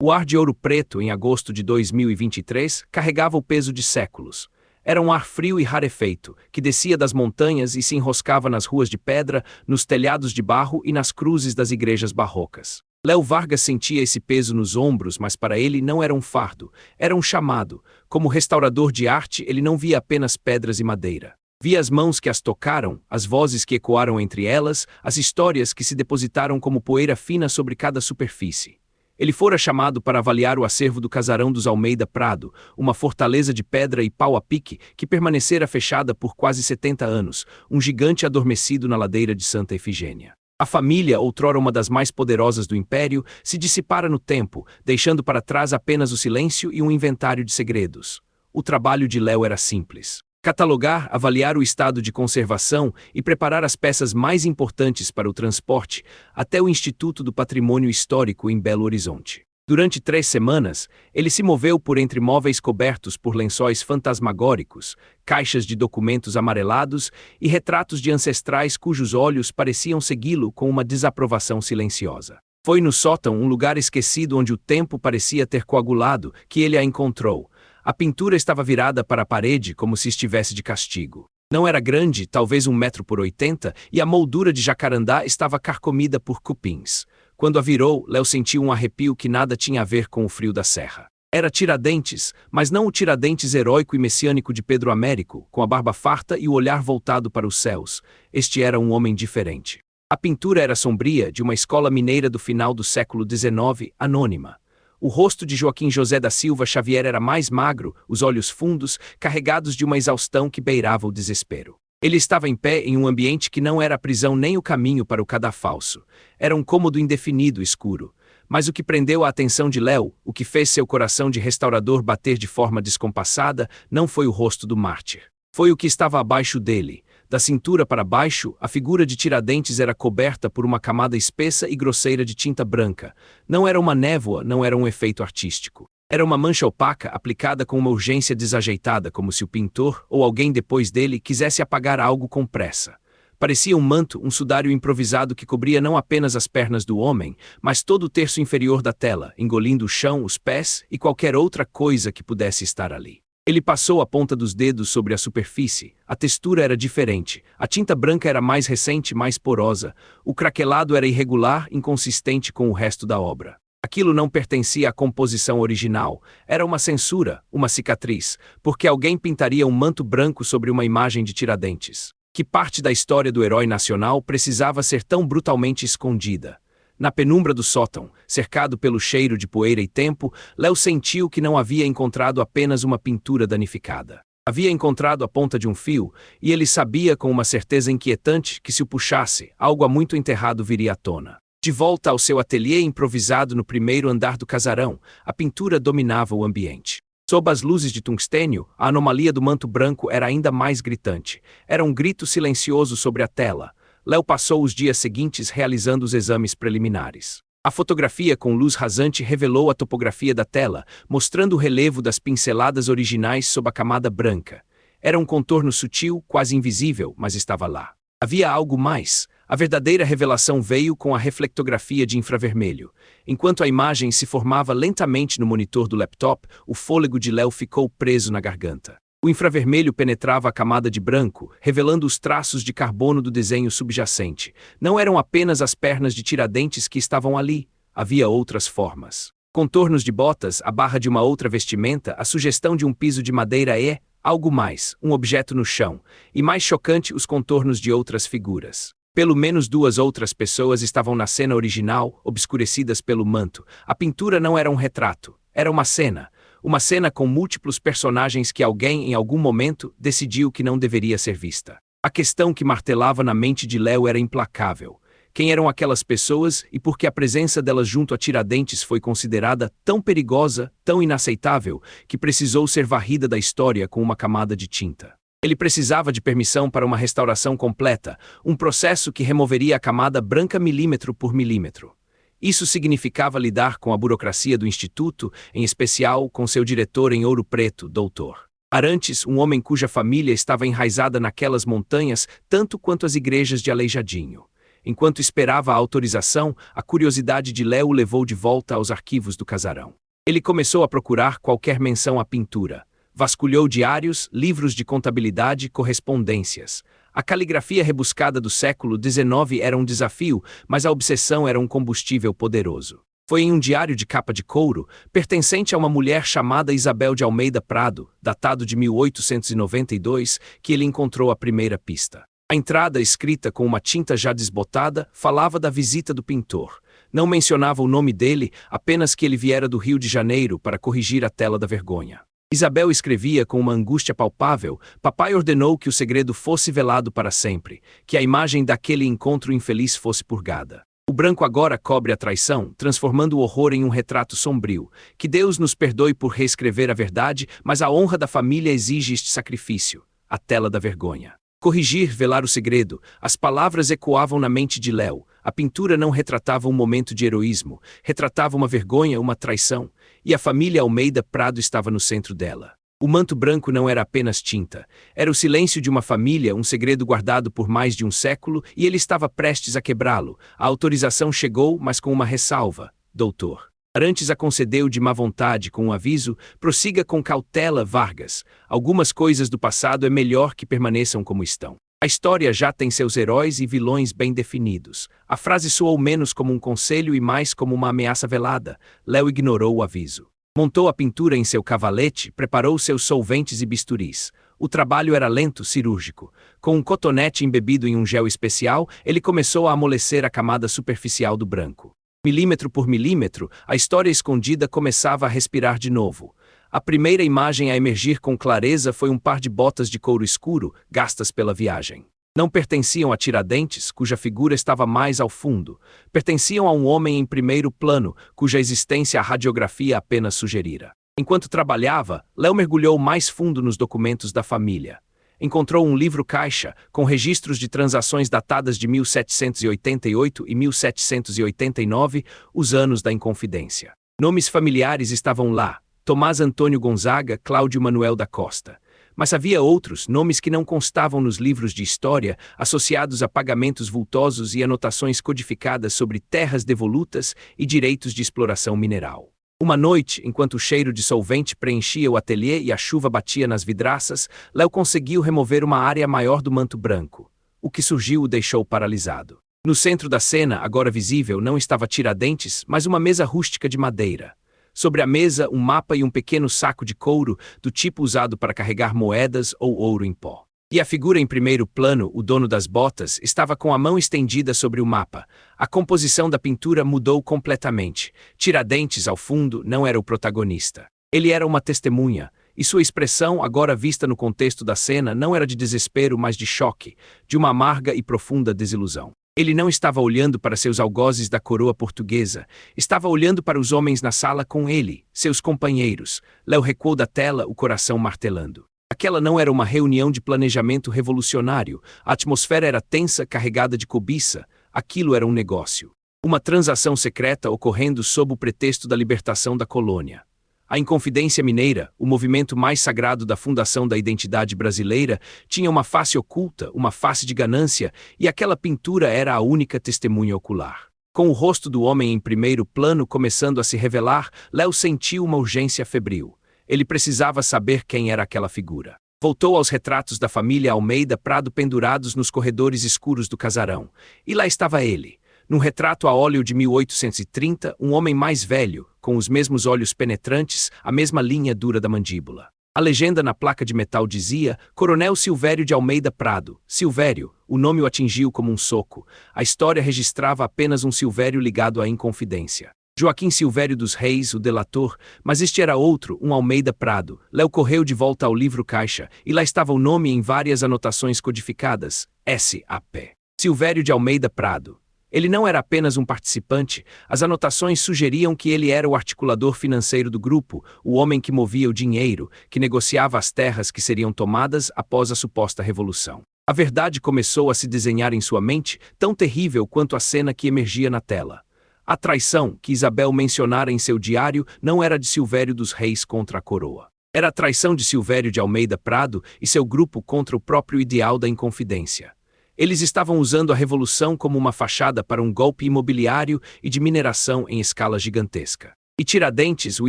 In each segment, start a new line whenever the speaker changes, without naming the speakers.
O ar de Ouro Preto, em agosto de 2023, carregava o peso de séculos. Era um ar frio e rarefeito, que descia das montanhas e se enroscava nas ruas de pedra, nos telhados de barro e nas cruzes das igrejas barrocas. Léo Vargas sentia esse peso nos ombros, mas para ele não era um fardo, era um chamado. Como restaurador de arte, ele não via apenas pedras e madeira. Via as mãos que as tocaram, as vozes que ecoaram entre elas, as histórias que se depositaram como poeira fina sobre cada superfície. Ele fora chamado para avaliar o acervo do Casarão dos Almeida Prado, uma fortaleza de pedra e pau a pique que permanecera fechada por quase 70 anos, um gigante adormecido na ladeira de Santa Efigênia. A família, outrora uma das mais poderosas do Império, se dissipara no tempo, deixando para trás apenas o silêncio e um inventário de segredos. O trabalho de Léo era simples: catalogar, avaliar o estado de conservação e preparar as peças mais importantes para o transporte até o Instituto do Patrimônio Histórico em Belo Horizonte. Durante 3 semanas, ele se moveu por entre móveis cobertos por lençóis fantasmagóricos, caixas de documentos amarelados e retratos de ancestrais cujos olhos pareciam segui-lo com uma desaprovação silenciosa. Foi no sótão, um lugar esquecido onde o tempo parecia ter coagulado, que ele a encontrou. A pintura estava virada para a parede como se estivesse de castigo. Não era grande, talvez 1 metro por 80, e a moldura de jacarandá estava carcomida por cupins. Quando a virou, Léo sentiu um arrepio que nada tinha a ver com o frio da serra. Era Tiradentes, mas não o Tiradentes heróico e messiânico de Pedro Américo, com a barba farta e o olhar voltado para os céus. Este era um homem diferente. A pintura era sombria, de uma escola mineira do final do século XIX, anônima. O rosto de Joaquim José da Silva Xavier era mais magro, os olhos fundos, carregados de uma exaustão que beirava o desespero. Ele estava em pé em um ambiente que não era a prisão nem o caminho para o cadafalso. Era um cômodo indefinido, escuro. Mas o que prendeu a atenção de Léo, o que fez seu coração de restaurador bater de forma descompassada, não foi o rosto do mártir. Foi o que estava abaixo dele. Da cintura para baixo, a figura de Tiradentes era coberta por uma camada espessa e grosseira de tinta branca. Não era uma névoa, não era um efeito artístico. Era uma mancha opaca aplicada com uma urgência desajeitada, como se o pintor, ou alguém depois dele, quisesse apagar algo com pressa. Parecia um manto, um sudário improvisado que cobria não apenas as pernas do homem, mas todo o terço inferior da tela, engolindo o chão, os pés e qualquer outra coisa que pudesse estar ali. Ele passou a ponta dos dedos sobre a superfície. A textura era diferente. A tinta branca era mais recente, mais porosa. O craquelado era irregular, inconsistente com o resto da obra. Aquilo não pertencia à composição original. Era uma censura, uma cicatriz, porque alguém pintaria um manto branco sobre uma imagem de Tiradentes. Que parte da história do herói nacional precisava ser tão brutalmente escondida? Na penumbra do sótão, cercado pelo cheiro de poeira e tempo, Léo sentiu que não havia encontrado apenas uma pintura danificada. Havia encontrado a ponta de um fio, e ele sabia com uma certeza inquietante que se o puxasse, algo há muito enterrado viria à tona. De volta ao seu ateliê improvisado no primeiro andar do casarão, a pintura dominava o ambiente. Sob as luzes de tungstênio, a anomalia do manto branco era ainda mais gritante. Era um grito silencioso sobre a tela. Léo passou os dias seguintes realizando os exames preliminares. A fotografia com luz rasante revelou a topografia da tela, mostrando o relevo das pinceladas originais sob a camada branca. Era um contorno sutil, quase invisível, mas estava lá. Havia algo mais. A verdadeira revelação veio com a reflectografia de infravermelho. Enquanto a imagem se formava lentamente no monitor do laptop, o fôlego de Léo ficou preso na garganta. O infravermelho penetrava a camada de branco, revelando os traços de carbono do desenho subjacente. Não eram apenas as pernas de Tiradentes que estavam ali. Havia outras formas. Contornos de botas, a barra de uma outra vestimenta, a sugestão de um piso de madeira e, algo mais, um objeto no chão. E mais chocante, os contornos de outras figuras. Pelo menos 2 outras pessoas estavam na cena original, obscurecidas pelo manto. A pintura não era um retrato, era uma cena. Uma cena com múltiplos personagens que alguém, em algum momento, decidiu que não deveria ser vista. A questão que martelava na mente de Léo era implacável. Quem eram aquelas pessoas e por que a presença delas junto a Tiradentes foi considerada tão perigosa, tão inaceitável, que precisou ser varrida da história com uma camada de tinta? Ele precisava de permissão para uma restauração completa, um processo que removeria a camada branca milímetro por milímetro. Isso significava lidar com a burocracia do Instituto, em especial com seu diretor em Ouro Preto, Dr. Arantes, um homem cuja família estava enraizada naquelas montanhas tanto quanto as igrejas de Aleijadinho. Enquanto esperava a autorização, a curiosidade de Léo o levou de volta aos arquivos do casarão. Ele começou a procurar qualquer menção à pintura. Vasculhou diários, livros de contabilidade e correspondências. A caligrafia rebuscada do século XIX era um desafio, mas a obsessão era um combustível poderoso. Foi em um diário de capa de couro, pertencente a uma mulher chamada Isabel de Almeida Prado, datado de 1892, que ele encontrou a primeira pista. A entrada, escrita com uma tinta já desbotada, falava da visita do pintor. Não mencionava o nome dele, apenas que ele viera do Rio de Janeiro para corrigir a tela da vergonha. Isabel escrevia com uma angústia palpável: papai ordenou que o segredo fosse velado para sempre, que a imagem daquele encontro infeliz fosse purgada. O branco agora cobre a traição, transformando o horror em um retrato sombrio. Que Deus nos perdoe por reescrever a verdade, mas a honra da família exige este sacrifício, a tela da vergonha. Corrigir, velar o segredo, as palavras ecoavam na mente de Léo. A pintura não retratava um momento de heroísmo, retratava uma vergonha, uma traição, e a família Almeida Prado estava no centro dela. O manto branco não era apenas tinta, era o silêncio de uma família, um segredo guardado por mais de um século, e ele estava prestes a quebrá-lo. A autorização chegou, mas com uma ressalva: doutor Arantes a concedeu de má vontade com um aviso: prossiga com cautela, Vargas. Algumas coisas do passado é melhor que permaneçam como estão. A história já tem seus heróis e vilões bem definidos. A frase soou menos como um conselho e mais como uma ameaça velada. Léo ignorou o aviso. Montou a pintura em seu cavalete, preparou seus solventes e bisturis. O trabalho era lento, cirúrgico. Com um cotonete embebido em um gel especial, ele começou a amolecer a camada superficial do branco. Milímetro por milímetro, a história escondida começava a respirar de novo. A primeira imagem a emergir com clareza foi um par de botas de couro escuro, gastas pela viagem. Não pertenciam a Tiradentes, cuja figura estava mais ao fundo. Pertenciam a um homem em primeiro plano, cuja existência a radiografia apenas sugerira. Enquanto trabalhava, Léo mergulhou mais fundo nos documentos da família. Encontrou um livro-caixa, com registros de transações datadas de 1788 e 1789, os anos da Inconfidência. Nomes familiares estavam lá: Tomás Antônio Gonzaga, Cláudio Manuel da Costa. Mas havia outros, nomes que não constavam nos livros de história, associados a pagamentos vultosos e anotações codificadas sobre terras devolutas e direitos de exploração mineral. Uma noite, enquanto o cheiro de solvente preenchia o ateliê e a chuva batia nas vidraças, Léo conseguiu remover uma área maior do manto branco. O que surgiu o deixou paralisado. No centro da cena, agora visível, não estava Tiradentes, mas uma mesa rústica de madeira. Sobre a mesa, um mapa e um pequeno saco de couro, do tipo usado para carregar moedas ou ouro em pó. E a figura em primeiro plano, o dono das botas, estava com a mão estendida sobre o mapa. A composição da pintura mudou completamente. Tiradentes, ao fundo, não era o protagonista. Ele era uma testemunha, e sua expressão, agora vista no contexto da cena, não era de desespero, mas de choque, de uma amarga e profunda desilusão. Ele não estava olhando para seus algozes da coroa portuguesa, estava olhando para os homens na sala com ele, seus companheiros. Léo recuou da tela, o coração martelando. Aquela não era uma reunião de planejamento revolucionário, a atmosfera era tensa, carregada de cobiça, aquilo era um negócio. Uma transação secreta ocorrendo sob o pretexto da libertação da colônia. A Inconfidência Mineira, o movimento mais sagrado da fundação da identidade brasileira, tinha uma face oculta, uma face de ganância, e aquela pintura era a única testemunha ocular. Com o rosto do homem em primeiro plano começando a se revelar, Léo sentiu uma urgência febril. Ele precisava saber quem era aquela figura. Voltou aos retratos da família Almeida Prado pendurados nos corredores escuros do casarão. E lá estava ele. Num retrato a óleo de 1830, um homem mais velho, com os mesmos olhos penetrantes, a mesma linha dura da mandíbula. A legenda na placa de metal dizia: Coronel Silvério de Almeida Prado. Silvério, o nome o atingiu como um soco. A história registrava apenas um Silvério ligado à Inconfidência. Joaquim Silvério dos Reis, o delator, mas este era outro, um Almeida Prado. Léo correu de volta ao livro-caixa, e lá estava o nome em várias anotações codificadas: S.A.P. Silvério de Almeida Prado. Ele não era apenas um participante, as anotações sugeriam que ele era o articulador financeiro do grupo, o homem que movia o dinheiro, que negociava as terras que seriam tomadas após a suposta revolução. A verdade começou a se desenhar em sua mente, tão terrível quanto a cena que emergia na tela. A traição, que Isabel mencionara em seu diário, não era de Silvério dos Reis contra a coroa. Era a traição de Silvério de Almeida Prado e seu grupo contra o próprio ideal da Inconfidência. Eles estavam usando a revolução como uma fachada para um golpe imobiliário e de mineração em escala gigantesca. E Tiradentes, o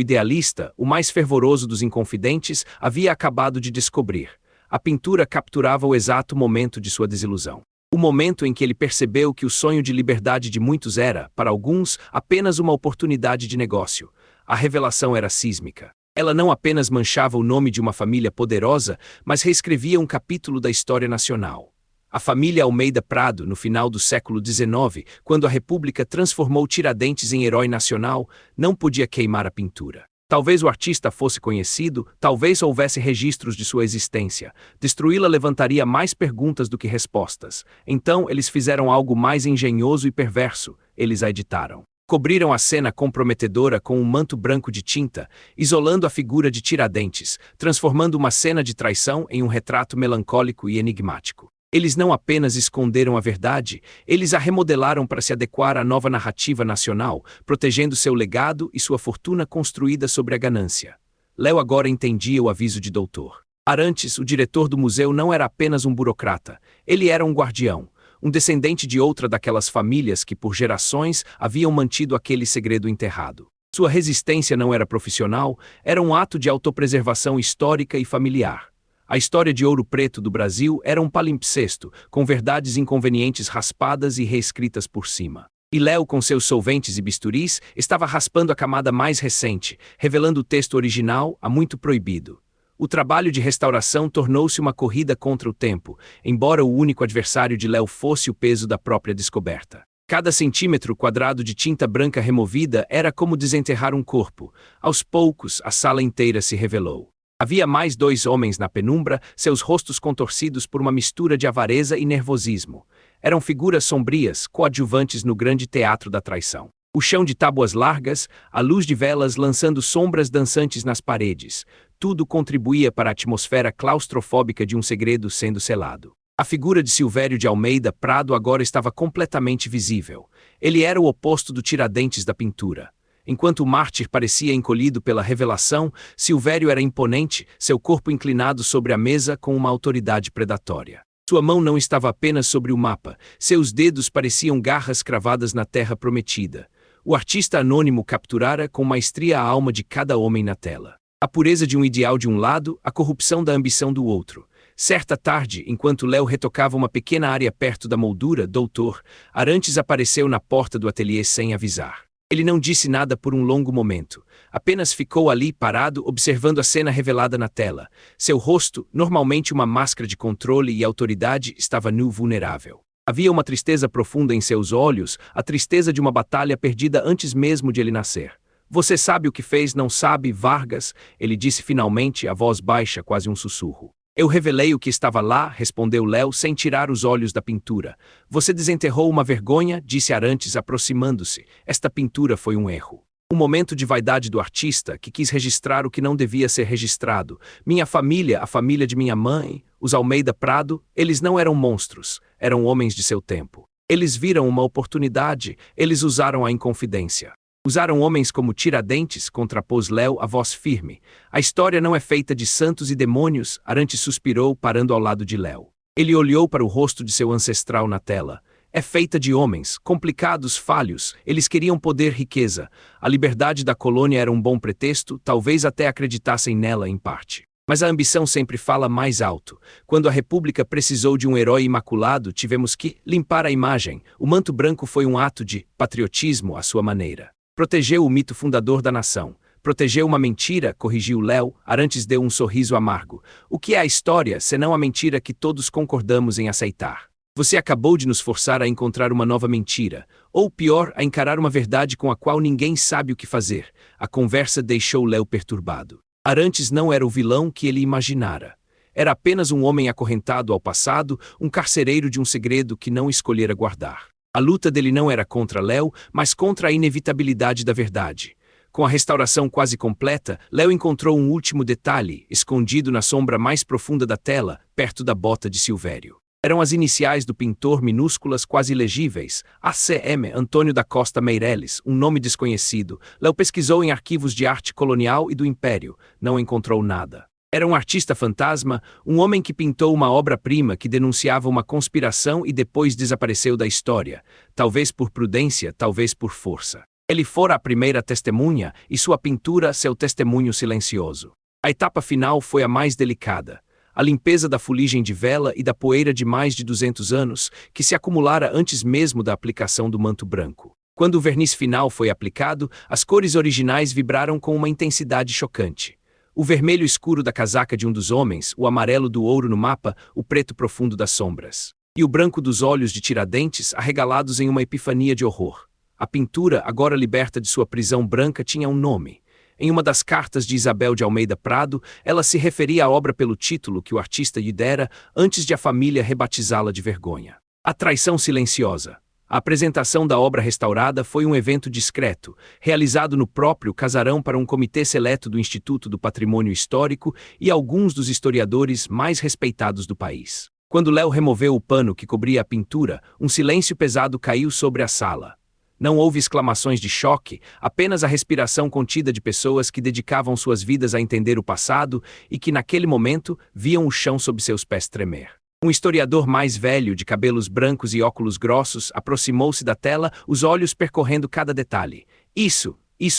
idealista, o mais fervoroso dos inconfidentes, havia acabado de descobrir. A pintura capturava o exato momento de sua desilusão. O momento em que ele percebeu que o sonho de liberdade de muitos era, para alguns, apenas uma oportunidade de negócio. A revelação era sísmica. Ela não apenas manchava o nome de uma família poderosa, mas reescrevia um capítulo da história nacional. A família Almeida Prado, no final do século XIX, quando a República transformou Tiradentes em herói nacional, não podia queimar a pintura. Talvez o artista fosse conhecido, talvez houvesse registros de sua existência. Destruí-la levantaria mais perguntas do que respostas. Então eles fizeram algo mais engenhoso e perverso. Eles a editaram. Cobriram a cena comprometedora com um manto branco de tinta, isolando a figura de Tiradentes, transformando uma cena de traição em um retrato melancólico e enigmático. Eles não apenas esconderam a verdade, eles a remodelaram para se adequar à nova narrativa nacional, protegendo seu legado e sua fortuna construída sobre a ganância. Léo agora entendia o aviso de Doutor Arantes, o diretor do museu, não era apenas um burocrata, ele era um guardião, um descendente de outra daquelas famílias que por gerações haviam mantido aquele segredo enterrado. Sua resistência não era profissional, era um ato de autopreservação histórica e familiar. A história de Ouro Preto do Brasil era um palimpsesto, com verdades inconvenientes raspadas e reescritas por cima. E Léo, com seus solventes e bisturis, estava raspando a camada mais recente, revelando o texto original, há muito proibido. O trabalho de restauração tornou-se uma corrida contra o tempo, embora o único adversário de Léo fosse o peso da própria descoberta. Cada centímetro quadrado de tinta branca removida era como desenterrar um corpo. Aos poucos, a sala inteira se revelou. Havia mais 2 homens na penumbra, seus rostos contorcidos por uma mistura de avareza e nervosismo. Eram figuras sombrias, coadjuvantes no grande teatro da traição. O chão de tábuas largas, a luz de velas lançando sombras dançantes nas paredes. Tudo contribuía para a atmosfera claustrofóbica de um segredo sendo selado. A figura de Silvério de Almeida Prado agora estava completamente visível. Ele era o oposto do Tiradentes da pintura. Enquanto o mártir parecia encolhido pela revelação, Silvério era imponente, seu corpo inclinado sobre a mesa com uma autoridade predatória. Sua mão não estava apenas sobre o mapa, seus dedos pareciam garras cravadas na terra prometida. O artista anônimo capturara com maestria a alma de cada homem na tela. A pureza de um ideal de um lado, a corrupção da ambição do outro. Certa tarde, enquanto Léo retocava uma pequena área perto da moldura, Doutor Arantes apareceu na porta do ateliê sem avisar. Ele não disse nada por um longo momento. Apenas ficou ali parado, observando a cena revelada na tela. Seu rosto, normalmente uma máscara de controle e autoridade, estava nu, vulnerável. Havia uma tristeza profunda em seus olhos, a tristeza de uma batalha perdida antes mesmo de ele nascer. Você sabe o que fez, não sabe, Vargas? Ele disse finalmente, a voz baixa, quase um sussurro. Eu revelei o que estava lá, respondeu Léo, sem tirar os olhos da pintura. Você desenterrou uma vergonha, disse Arantes, aproximando-se. Esta pintura foi um erro. Um momento de vaidade do artista, que quis registrar o que não devia ser registrado. Minha família, a família de minha mãe, os Almeida Prado, eles não eram monstros, eram homens de seu tempo. Eles viram uma oportunidade, eles usaram a inconfidência. Usaram homens como Tiradentes, contrapôs Léo, a voz firme. A história não é feita de santos e demônios, Arantes suspirou, parando ao lado de Léo. Ele olhou para o rosto de seu ancestral na tela. É feita de homens, complicados, falhos, eles queriam poder, riqueza. A liberdade da colônia era um bom pretexto, talvez até acreditassem nela em parte. Mas a ambição sempre fala mais alto. Quando a República precisou de um herói imaculado, tivemos que limpar a imagem. O manto branco foi um ato de patriotismo à sua maneira. Protegeu o mito fundador da nação. Protegeu uma mentira, corrigiu Léo. Arantes deu um sorriso amargo. O que é a história, senão a mentira que todos concordamos em aceitar? Você acabou de nos forçar a encontrar uma nova mentira, ou pior, a encarar uma verdade com a qual ninguém sabe o que fazer. A conversa deixou Léo perturbado. Arantes não era o vilão que ele imaginara. Era apenas um homem acorrentado ao passado, um carcereiro de um segredo que não escolhera guardar. A luta dele não era contra Léo, mas contra a inevitabilidade da verdade. Com a restauração quase completa, Léo encontrou um último detalhe, escondido na sombra mais profunda da tela, perto da bota de Silvério. Eram as iniciais do pintor, minúsculas, quase legíveis. A.C.M. Antônio da Costa Meireles, um nome desconhecido. Léo pesquisou em arquivos de arte colonial e do Império. Não encontrou nada. Era um artista fantasma, um homem que pintou uma obra-prima que denunciava uma conspiração e depois desapareceu da história, talvez por prudência, talvez por força. Ele fora a primeira testemunha e sua pintura seu testemunho silencioso. A etapa final foi a mais delicada. A limpeza da fuligem de vela e da poeira de mais de 200 anos, que se acumulara antes mesmo da aplicação do manto branco. Quando o verniz final foi aplicado, as cores originais vibraram com uma intensidade chocante. O vermelho escuro da casaca de um dos homens, o amarelo do ouro no mapa, o preto profundo das sombras. E o branco dos olhos de Tiradentes arregalados em uma epifania de horror. A pintura, agora liberta de sua prisão branca, tinha um nome. Em uma das cartas de Isabel de Almeida Prado, ela se referia à obra pelo título que o artista lhe dera antes de a família rebatizá-la de vergonha. A traição silenciosa. A apresentação da obra restaurada foi um evento discreto, realizado no próprio casarão para um comitê seleto do Instituto do Patrimônio Histórico e alguns dos historiadores mais respeitados do país. Quando Léo removeu o pano que cobria a pintura, um silêncio pesado caiu sobre a sala. Não houve exclamações de choque, apenas a respiração contida de pessoas que dedicavam suas vidas a entender o passado e que, naquele momento, viam o chão sob seus pés tremer. Um historiador mais velho, de cabelos brancos e óculos grossos, aproximou-se da tela, os olhos percorrendo cada detalhe. Isso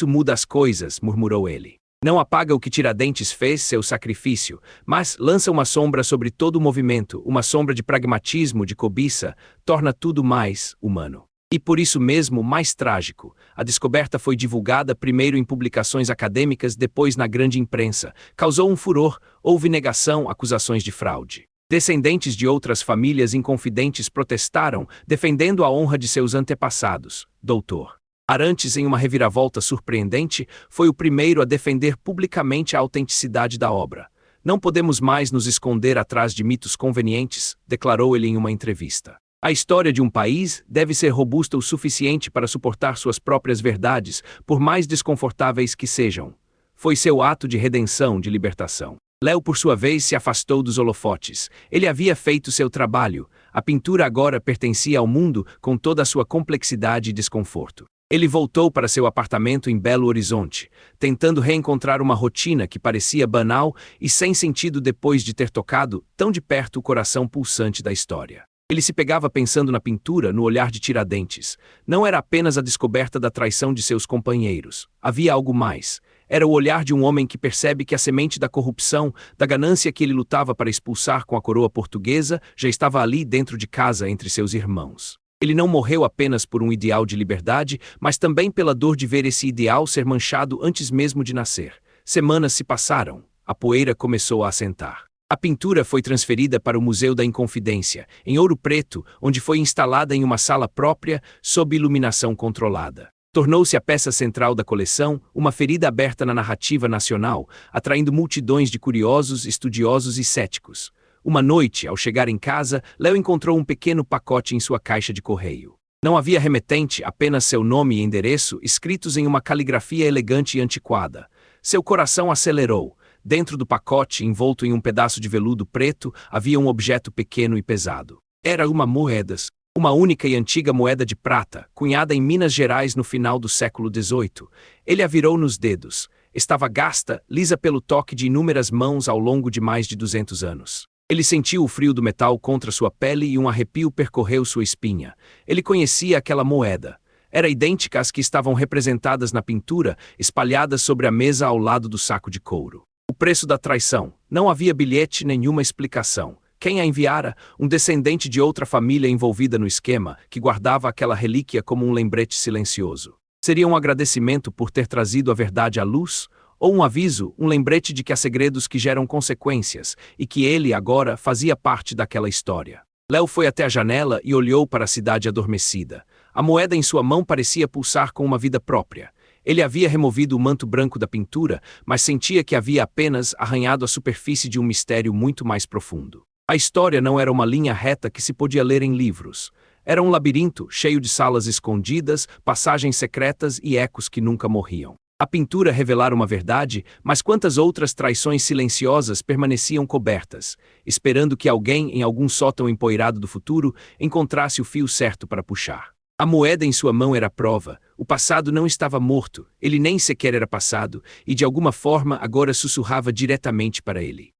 muda as coisas, murmurou ele. Não apaga o que Tiradentes fez, seu sacrifício, mas lança uma sombra sobre todo o movimento, uma sombra de pragmatismo, de cobiça, torna tudo mais humano. E por isso mesmo mais trágico, a descoberta foi divulgada primeiro em publicações acadêmicas, depois na grande imprensa. Causou um furor, houve negação, acusações de fraude. Descendentes de outras famílias inconfidentes protestaram, defendendo a honra de seus antepassados. Dr. Arantes, em uma reviravolta surpreendente, foi o primeiro a defender publicamente a autenticidade da obra. Não podemos mais nos esconder atrás de mitos convenientes, declarou ele em uma entrevista. A história de um país deve ser robusta o suficiente para suportar suas próprias verdades, por mais desconfortáveis que sejam. Foi seu ato de redenção, de libertação. Léo, por sua vez, se afastou dos holofotes. Ele havia feito seu trabalho. A pintura agora pertencia ao mundo com toda a sua complexidade e desconforto. Ele voltou para seu apartamento em Belo Horizonte, tentando reencontrar uma rotina que parecia banal e sem sentido depois de ter tocado tão de perto o coração pulsante da história. Ele se pegava pensando na pintura, no olhar de Tiradentes. Não era apenas a descoberta da traição de seus companheiros. Havia algo mais. Era o olhar de um homem que percebe que a semente da corrupção, da ganância que ele lutava para expulsar com a coroa portuguesa, já estava ali dentro de casa entre seus irmãos. Ele não morreu apenas por um ideal de liberdade, mas também pela dor de ver esse ideal ser manchado antes mesmo de nascer. Semanas se passaram. A poeira começou a assentar. A pintura foi transferida para o Museu da Inconfidência, em Ouro Preto, onde foi instalada em uma sala própria, sob iluminação controlada. Tornou-se a peça central da coleção, uma ferida aberta na narrativa nacional, atraindo multidões de curiosos, estudiosos e céticos. Uma noite, ao chegar em casa, Léo encontrou um pequeno pacote em sua caixa de correio. Não havia remetente, apenas seu nome e endereço, escritos em uma caligrafia elegante e antiquada. Seu coração acelerou. Dentro do pacote, envolto em um pedaço de veludo preto, havia um objeto pequeno e pesado. Era uma moeda. Uma única e antiga moeda de prata, cunhada em Minas Gerais no final do século XVIII. Ele a virou nos dedos. Estava gasta, lisa pelo toque de inúmeras mãos ao longo de mais de 200 anos. Ele sentiu o frio do metal contra sua pele e um arrepio percorreu sua espinha. Ele conhecia aquela moeda. Era idêntica às que estavam representadas na pintura, espalhadas sobre a mesa ao lado do saco de couro. O preço da traição. Não havia bilhete, nenhuma explicação. Quem a enviara? Um descendente de outra família envolvida no esquema, que guardava aquela relíquia como um lembrete silencioso. Seria um agradecimento por ter trazido a verdade à luz? Ou um aviso, um lembrete de que há segredos que geram consequências, e que ele, agora, fazia parte daquela história. Léo foi até a janela e olhou para a cidade adormecida. A moeda em sua mão parecia pulsar com uma vida própria. Ele havia removido o manto branco da pintura, mas sentia que havia apenas arranhado a superfície de um mistério muito mais profundo. A história não era uma linha reta que se podia ler em livros. Era um labirinto, cheio de salas escondidas, passagens secretas e ecos que nunca morriam. A pintura revelara uma verdade, mas quantas outras traições silenciosas permaneciam cobertas, esperando que alguém, em algum sótão empoeirado do futuro, encontrasse o fio certo para puxar. A moeda em sua mão era a prova. O passado não estava morto, ele nem sequer era passado, e de alguma forma agora sussurrava diretamente para ele.